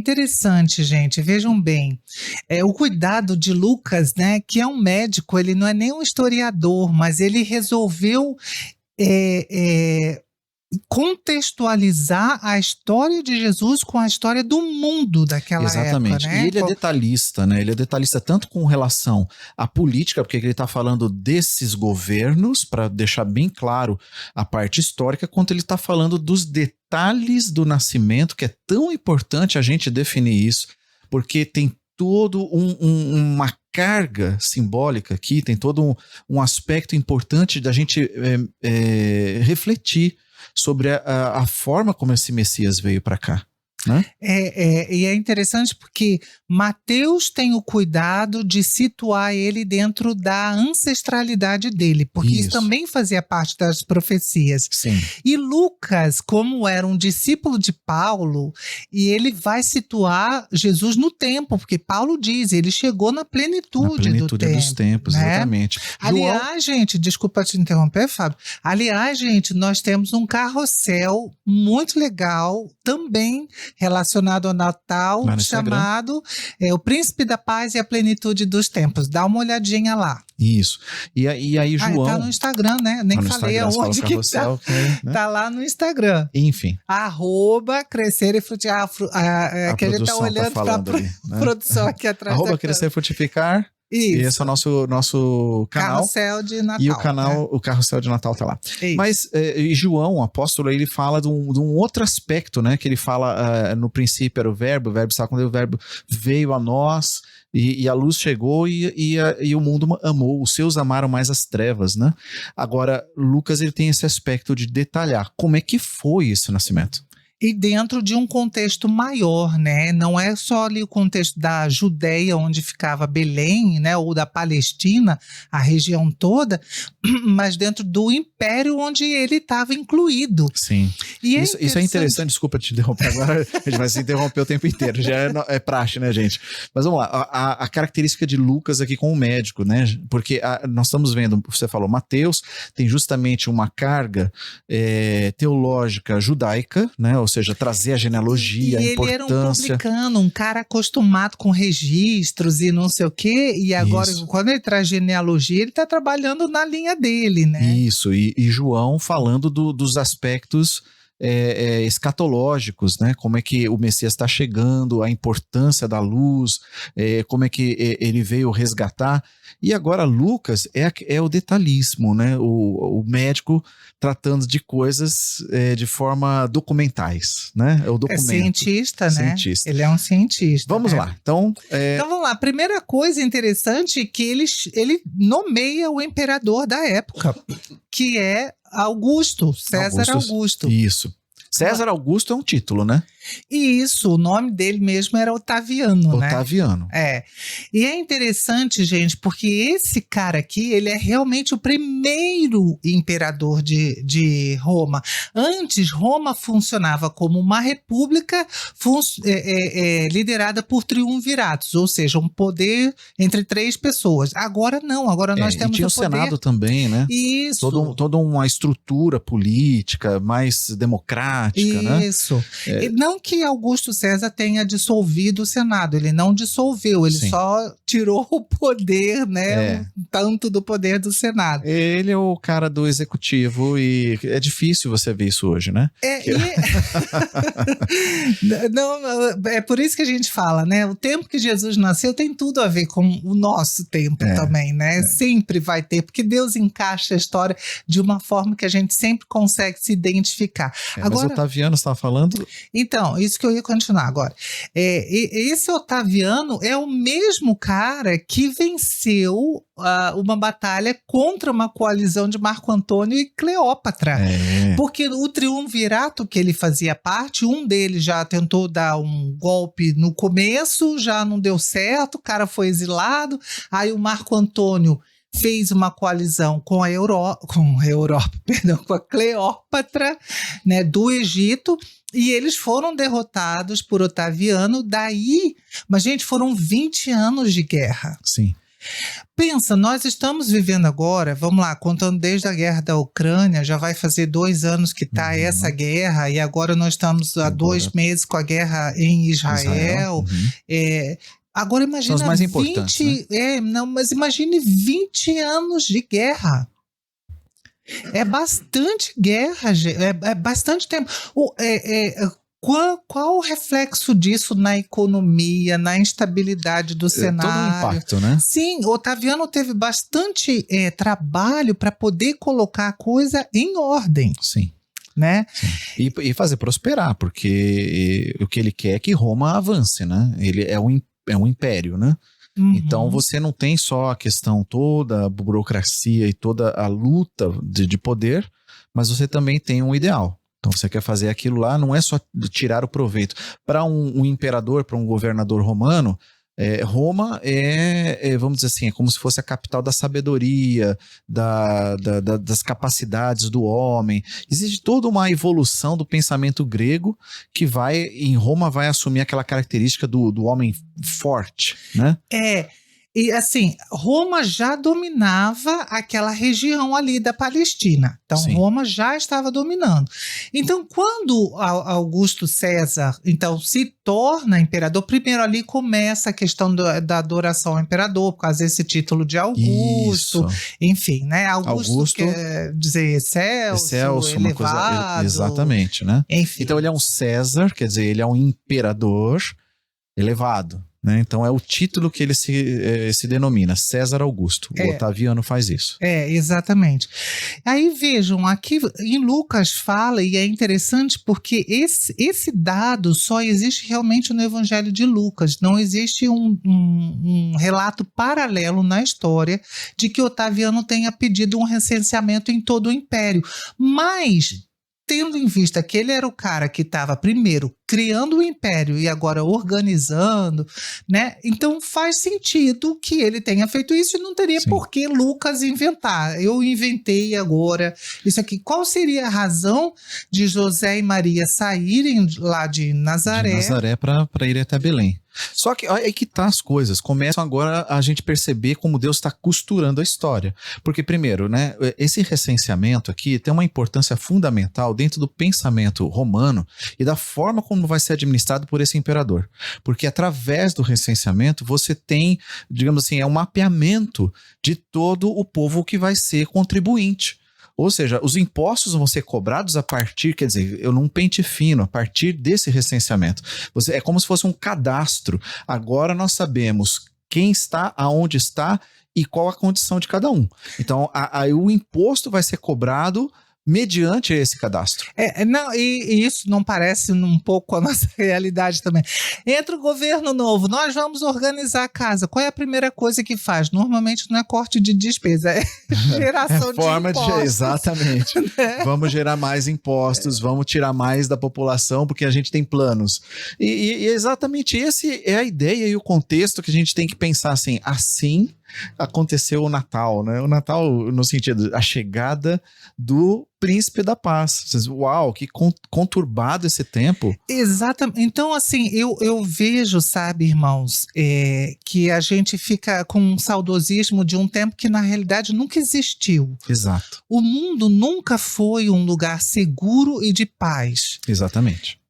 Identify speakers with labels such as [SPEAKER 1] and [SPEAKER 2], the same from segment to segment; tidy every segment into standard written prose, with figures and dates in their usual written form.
[SPEAKER 1] interessante, gente, vejam bem, o cuidado de Lucas, né, que é um médico, ele não é nem um historiador, mas ele resolveu é, é, contextualizar a história de Jesus com a história do mundo daquela época,
[SPEAKER 2] Exatamente.
[SPEAKER 1] né?
[SPEAKER 2] E ele é detalhista, né? Ele é detalhista tanto com relação à política, porque ele está falando desses governos, para deixar bem claro a parte histórica, quanto ele está falando dos detalhes do nascimento, que é tão importante a gente definir isso, porque tem todo uma carga simbólica aqui, tem todo um aspecto importante da gente refletir sobre a forma como esse Messias veio para cá, né?
[SPEAKER 1] E é interessante porque Mateus tem o cuidado de situar ele dentro da ancestralidade dele, porque isso também fazia parte das profecias.
[SPEAKER 2] Sim.
[SPEAKER 1] E Lucas, como era um discípulo de Paulo, e ele vai situar Jesus no tempo, porque Paulo diz, ele chegou na plenitude
[SPEAKER 2] dos tempos,
[SPEAKER 1] né?
[SPEAKER 2] exatamente.
[SPEAKER 1] Aliás, gente, desculpa te interromper, Fábio. Aliás, gente, nós temos um carrossel muito legal, também relacionado ao Natal, chamado O Príncipe da Paz e a Plenitude dos Tempos. Dá uma olhadinha lá.
[SPEAKER 2] Isso. E aí, João...
[SPEAKER 1] tá no Instagram, né? Nem falei aonde que tá.
[SPEAKER 2] Né?
[SPEAKER 1] Tá lá no Instagram.
[SPEAKER 2] Enfim.
[SPEAKER 1] @crescer e frutificar. Que a gente tá olhando pra produção aqui atrás da
[SPEAKER 2] @crescer e frutificar.
[SPEAKER 1] Isso.
[SPEAKER 2] E esse é o nosso canal.
[SPEAKER 1] Carrossel de Natal.
[SPEAKER 2] E o canal,
[SPEAKER 1] né?
[SPEAKER 2] O Carrossel de Natal tá lá.
[SPEAKER 1] Isso.
[SPEAKER 2] Mas João, o apóstolo, ele fala de um outro aspecto, né? Que ele fala, no princípio era o verbo estava com Deus, o verbo veio a nós e a luz chegou e o mundo amou. Os seus amaram mais as trevas, né? Agora, Lucas, ele tem esse aspecto de detalhar como é que foi esse nascimento.
[SPEAKER 1] E dentro de um contexto maior, né? Não é só ali o contexto da Judéia, onde ficava Belém, né? Ou da Palestina, a região toda, mas dentro do império onde ele estava incluído.
[SPEAKER 2] Sim.
[SPEAKER 1] E
[SPEAKER 2] isso é interessante, desculpa te interromper agora, a gente vai se interromper o tempo inteiro, já é praxe, né, gente? Mas vamos lá, a característica de Lucas aqui com o médico, né? Porque nós estamos vendo, você falou, Mateus tem justamente uma carga teológica judaica, né? Ou seja, trazer a genealogia, a importância.
[SPEAKER 1] Ele era um publicano, um cara acostumado com registros e não sei o quê, e agora, quando ele traz genealogia, ele está trabalhando na linha dele, né?
[SPEAKER 2] Isso, e João falando dos aspectos escatológicos, né? Como é que o Messias está chegando, a importância da luz, como é que ele veio resgatar. E agora Lucas é o detalhismo, né? O médico tratando de coisas de forma documentais, né? É o documento.
[SPEAKER 1] É cientista, né?
[SPEAKER 2] Cientista.
[SPEAKER 1] Ele é um cientista.
[SPEAKER 2] Vamos lá. Então
[SPEAKER 1] vamos lá. A primeira coisa interessante é que ele nomeia o imperador da época, que é Augusto, César Augusto.
[SPEAKER 2] Isso. César Augusto é um título, né?
[SPEAKER 1] E isso, o nome dele mesmo era Otaviano, né?
[SPEAKER 2] Otaviano.
[SPEAKER 1] E é interessante, gente, porque esse cara aqui, ele é realmente o primeiro imperador de Roma. Antes, Roma funcionava como uma república liderada por triunviratos, ou seja, um poder entre 3 pessoas. Agora não, agora nós temos
[SPEAKER 2] tinha
[SPEAKER 1] o poder...
[SPEAKER 2] Senado também, né?
[SPEAKER 1] Isso.
[SPEAKER 2] Toda uma estrutura política mais democrática, né?
[SPEAKER 1] Isso. Não que Augusto César tenha dissolvido o Senado, ele não dissolveu, ele só tirou o poder, né? Tanto do poder do Senado.
[SPEAKER 2] Ele é o cara do executivo e é difícil você ver isso hoje, né?
[SPEAKER 1] Não, é por isso que a gente fala, né? O tempo que Jesus nasceu tem tudo a ver com o nosso tempo também, né? Sempre vai ter, porque Deus encaixa a história de uma forma que a gente sempre consegue se identificar.
[SPEAKER 2] Mas o Otaviano estava falando...
[SPEAKER 1] Então, isso que eu ia continuar agora. Esse Otaviano é o mesmo cara que venceu uma batalha contra uma coalizão de Marco Antônio e Cleópatra. Porque o triunvirato que ele fazia parte, um deles já tentou dar um golpe no começo, já não deu certo, o cara foi exilado, aí o Marco Antônio fez uma coalizão com a Cleópatra, né, do Egito, e eles foram derrotados por Otaviano. Daí, mas gente, foram 20 anos de guerra.
[SPEAKER 2] Sim.
[SPEAKER 1] Pensa, nós estamos vivendo agora, vamos lá, contando desde a guerra da Ucrânia, já vai fazer 2 anos que está essa guerra, e agora nós estamos há 2 meses com a guerra em Israel. Agora imagina
[SPEAKER 2] São os mais importantes, né?
[SPEAKER 1] mas imagine 20 anos de guerra. É bastante guerra, é bastante tempo. Qual o reflexo disso na economia, na instabilidade do cenário?
[SPEAKER 2] Todo um impacto, né?
[SPEAKER 1] Sim, Otaviano teve bastante trabalho para poder colocar a coisa em ordem.
[SPEAKER 2] Sim.
[SPEAKER 1] Né?
[SPEAKER 2] Sim. E fazer prosperar, porque o que ele quer é que Roma avance, né? Ele é um império, né? Então você não tem só a questão toda, a burocracia e toda a luta de poder, mas você também tem um ideal. Então você quer fazer aquilo lá, não é só tirar o proveito. Para um imperador, para um governador romano, Roma vamos dizer assim, é como se fosse a capital da sabedoria, das capacidades do homem. Existe toda uma evolução do pensamento grego que em Roma vai assumir aquela característica do homem forte, né?
[SPEAKER 1] E assim, Roma já dominava aquela região ali da Palestina. Então, sim, Roma já estava dominando. Então, quando Augusto César se torna imperador, primeiro ali começa a questão da adoração ao imperador, por causa desse título de Augusto. Isso. Enfim, né? Augusto quer dizer excelso, elevado.
[SPEAKER 2] Uma coisa, exatamente, né? Enfim. Então, ele é um César, quer dizer, ele é um imperador elevado. Né? Então é o título que ele se denomina, César Augusto. O Otaviano faz isso.
[SPEAKER 1] Exatamente. Aí vejam, aqui em Lucas fala, e é interessante porque esse dado só existe realmente no Evangelho de Lucas. Não existe um relato paralelo na história de que Otaviano tenha pedido um recenseamento em todo o império. Mas, tendo em vista que ele era o cara que estava primeiro criando o império e agora organizando, né? Então faz sentido que ele tenha feito isso e não teria por que Lucas inventar. Eu inventei agora isso aqui. Qual seria a razão de José e Maria saírem lá de Nazaré?
[SPEAKER 2] De Nazaré para ir até Belém. Só que aí que tá as coisas, começam agora a gente perceber como Deus está costurando a história, porque primeiro, né, esse recenseamento aqui tem uma importância fundamental dentro do pensamento romano e da forma como vai ser administrado por esse imperador, porque através do recenseamento você tem, digamos assim, um mapeamento de todo o povo que vai ser contribuinte. Ou seja, os impostos vão ser cobrados a partir, quer dizer, num pente fino, a partir desse recenseamento. É como se fosse um cadastro. Agora nós sabemos quem está, aonde está e qual a condição de cada um. Então, o imposto vai ser cobrado mediante esse cadastro.
[SPEAKER 1] E isso não parece um pouco com a nossa realidade também. Entra o governo novo, nós vamos organizar a casa. Qual é a primeira coisa que faz? Normalmente não é corte de despesa, é geração de impostos.
[SPEAKER 2] Exatamente. Né? Vamos gerar mais impostos, vamos tirar mais da população, porque a gente tem planos. E exatamente esse é a ideia e o contexto que a gente tem que pensar assim aconteceu o Natal, né? O Natal no sentido, a chegada do príncipe da paz. Uau, que conturbado esse tempo.
[SPEAKER 1] Exatamente. Então, assim, eu vejo, sabe, irmãos, que a gente fica com um saudosismo de um tempo que na realidade nunca existiu.
[SPEAKER 2] Exato.
[SPEAKER 1] O mundo nunca foi um lugar seguro e de paz.
[SPEAKER 2] Exatamente.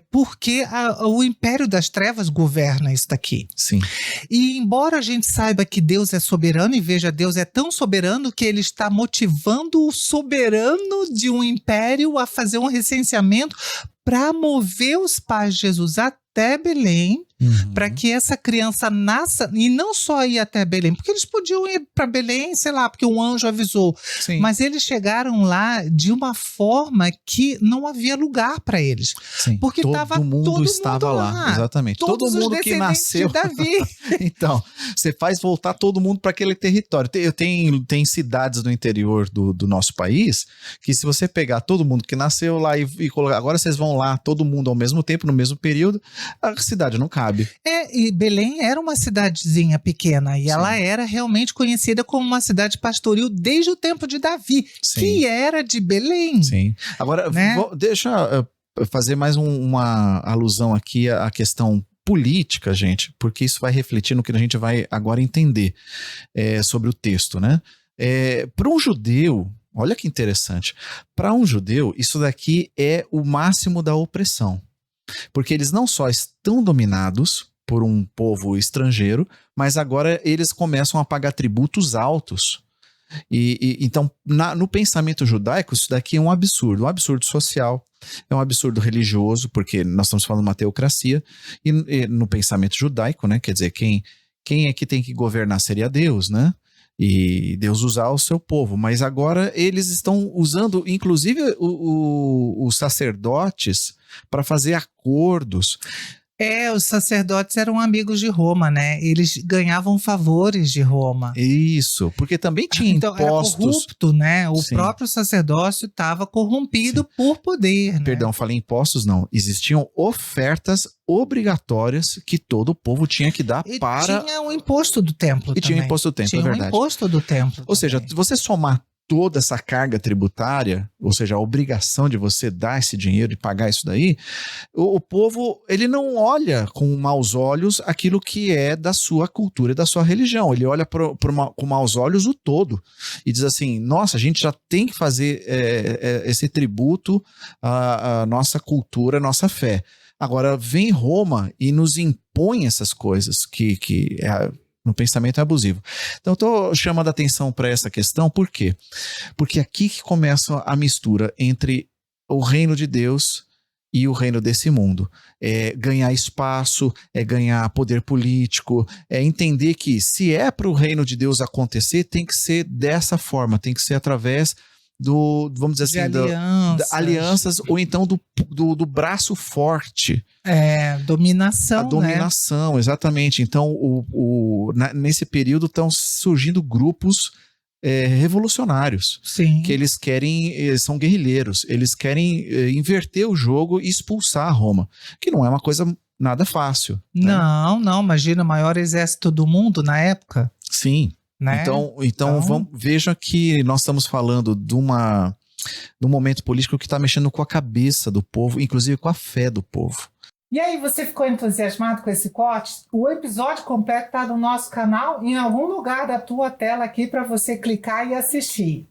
[SPEAKER 1] Porque o império das trevas governa isso daqui.
[SPEAKER 2] Sim.
[SPEAKER 1] E embora a gente saiba que Deus é soberano, e veja, Deus é tão soberano que ele está motivando o soberano de um império a fazer um recenseamento para mover os pais de Jesus até Belém, para que essa criança nasça, e não só ir até Belém, porque eles podiam ir para Belém, sei lá, porque um anjo avisou. Sim. Mas eles chegaram lá de uma forma que não havia lugar para eles.
[SPEAKER 2] Sim.
[SPEAKER 1] Porque
[SPEAKER 2] todo mundo estava lá. Exatamente.
[SPEAKER 1] Todo mundo que nasceu. De Davi.
[SPEAKER 2] Então, você faz voltar todo mundo para aquele território. Tem cidades no interior do nosso país que, se você pegar todo mundo que nasceu lá e colocar, agora vocês vão lá, todo mundo ao mesmo tempo, no mesmo período, a cidade não cabe.
[SPEAKER 1] E Belém era uma cidadezinha pequena e ela era realmente conhecida como uma cidade pastoril desde o tempo de Davi, que era de Belém.
[SPEAKER 2] Sim. Agora, né? Deixa eu fazer mais uma alusão aqui à questão política, gente, porque isso vai refletir no que a gente vai agora entender sobre o texto, né? Para um judeu, olha que interessante, para um judeu, isso daqui é o máximo da opressão, porque eles não só estão dominados por um povo estrangeiro, mas agora eles começam a pagar tributos altos. Então, no pensamento judaico, isso daqui é um absurdo social, é um absurdo religioso, porque nós estamos falando de uma teocracia, e no pensamento judaico, né, quer dizer, quem é que tem que governar seria Deus, né? E Deus usar o seu povo, mas agora eles estão usando, inclusive, os sacerdotes para fazer acordos.
[SPEAKER 1] Os sacerdotes eram amigos de Roma, né? Eles ganhavam favores de Roma.
[SPEAKER 2] Isso, porque também tinha
[SPEAKER 1] então,
[SPEAKER 2] impostos.
[SPEAKER 1] Era corrupto, né? O
[SPEAKER 2] Sim.
[SPEAKER 1] próprio sacerdócio estava corrompido por poder, né?
[SPEAKER 2] Perdão, falei impostos, não. Existiam ofertas obrigatórias que todo o povo tinha que dar para...
[SPEAKER 1] tinha o imposto do templo também.
[SPEAKER 2] Tinha o imposto do templo,
[SPEAKER 1] tinha
[SPEAKER 2] é verdade.
[SPEAKER 1] Tinha o imposto do templo.
[SPEAKER 2] Ou seja, se você somar toda essa carga tributária, ou seja, a obrigação de você dar esse dinheiro e pagar isso daí, o povo, ele não olha com maus olhos aquilo que é da sua cultura e da sua religião. Ele olha com maus olhos o todo e diz assim, nossa, a gente já tem que fazer esse tributo à nossa cultura, à nossa fé. Agora, vem Roma e nos impõe essas coisas que no pensamento abusivo. Então, eu estou chamando a atenção para essa questão, por quê? Porque aqui que começa a mistura entre o reino de Deus e o reino desse mundo. É ganhar espaço, é ganhar poder político, é entender que se é para o reino de Deus acontecer, tem que ser dessa forma, tem que ser através vamos dizer assim, alianças, ou então do braço forte.
[SPEAKER 1] Dominação.
[SPEAKER 2] A dominação, né? Exatamente. Então, nesse período estão surgindo grupos revolucionários.
[SPEAKER 1] Sim.
[SPEAKER 2] Que eles querem, são guerrilheiros, eles querem inverter o jogo e expulsar Roma, que não é uma coisa nada fácil.
[SPEAKER 1] Não, imagina, o maior exército do mundo na época.
[SPEAKER 2] Sim.
[SPEAKER 1] Né?
[SPEAKER 2] Então veja que nós estamos falando de um momento político que está mexendo com a cabeça do povo, inclusive com a fé do povo.
[SPEAKER 1] E aí, você ficou entusiasmado com esse corte? O episódio completo está no nosso canal, em algum lugar da tua tela aqui para você clicar e assistir.